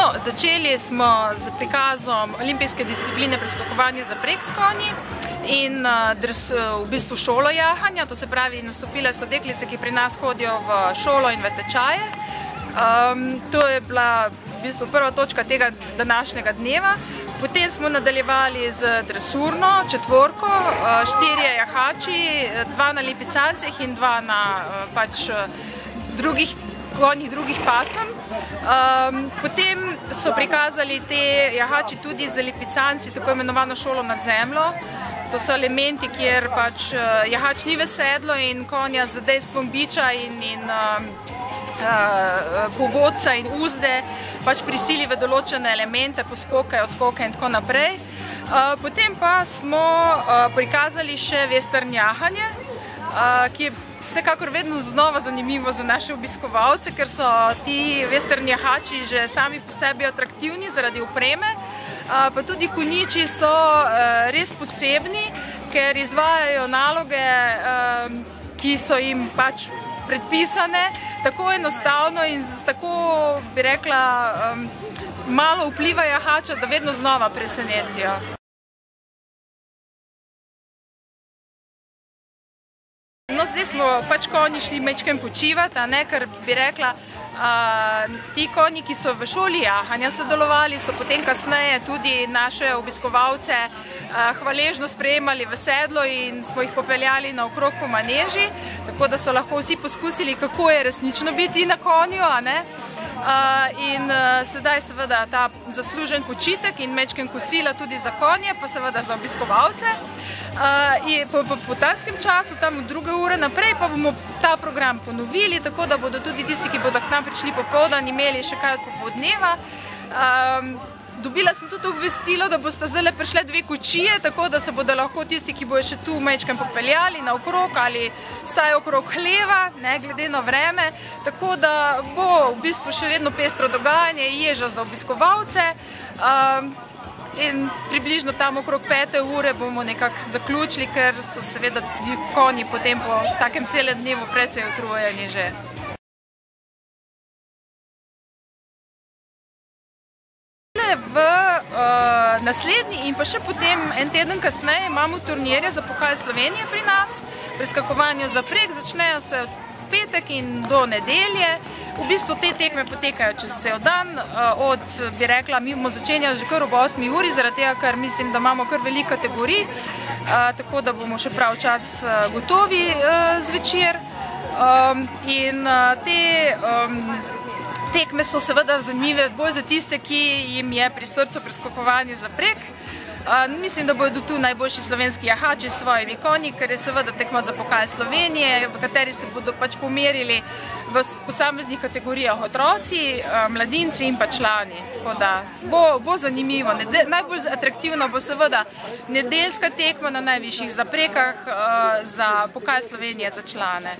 No, začeli smo z prikazom olimpijske discipline preskakovanja zapreg s konji in v bistvu šolo jahanja, to se pravi, nastopile so deklice, ki pri nas hodijo v šolo in v tečaje. To je bila v bistvu prva točka tega današnjega dneva. Potem smo nadaljevali z dresurno četvorko, 4 jahači, 2 na lipicancih in 2 na konjih drugih pasem. Potem so prikazali te jahači tudi z lipicanci, tako imenovano šolo nad zemljo. To so elementi, kjer jahač ni v sedlo in konja z dejstvom biča in povodca in uzde prisili v določene elemente, poskoke, odskoke in tako naprej. Potem pa smo prikazali še western jahanje, ki je vsekakor vedno znova zanimivo za naše obiskovalce, ker so ti western jahači že sami po sebi atraktivni zaradi opreme, pa tudi konjiči so res posebni, ker izvajajo naloge, ki so jim predpisane, tako enostavno in z tako, bi rekla, malo vpliva jahača, da vedno znova presenetijo. No, zdaj smo konji šli majčkeno počivati, ker bi rekla, ti konji, ki so v šoli jahanja sodelovali, so potem kasneje tudi naše obiskovalce hvaležno sprejemali v sedlo in smo jih popeljali naokrog po maneži, tako da so lahko vsi poskusili, kako je resnično biti na konju. In sedaj seveda ta zaslužen počitek in majčkeno kosila tudi za konje, pa seveda za obiskovalce. Po popoldanskem času, tam od 2 ure naprej, pa bomo ta program ponovili, tako da bodo tudi tisti, ki bodo k nam prišli popoldan, imeli še kaj od popoldneva. Dobila sem tudi obvestilo, da boste zdaj prišle 2 kočije, tako da se bodo lahko tisti, ki bojo še tu majčkeno popeljali naokrog ali vsaj okrog hleva, ne glede na vreme, tako da bo v bistvu še vedno pestro dogajanje, ježa za obiskovalce. In približno tam okrog 5. ure bomo nekako zaključili, ker so seveda tudi konji potem po takem celem dnevu precej utrujeni že. V naslednji in pa še potem en teden kasneje imamo turnirje za pokal Slovenije pri nas. Preskakovanje zapreg začnejo se od petek in do nedelje. V bistvu te tekme potekajo čez cel dan. Bi rekla, mi bomo začenjali že kar ob 8. uri, zaradi tega, ker mislim, da imamo kar veliko kategorij, tako da bomo še prav čas gotovi zvečer. In te tekme so seveda zanimive bolj za tiste, ki jim je pri srcu preskakovanje zapreg. Mislim, da bodo tu najboljši slovenski jahači s svojimi konji, ker je seveda tekma za pokal Slovenije, v kateri se bodo pomerili v posameznih kategorijah otroci, mladinci in pa člani. Tako da bo zanimivo. Najbolj atraktivna bo seveda nedeljska tekma na najvišjih zapregah za pokal Slovenije za člane.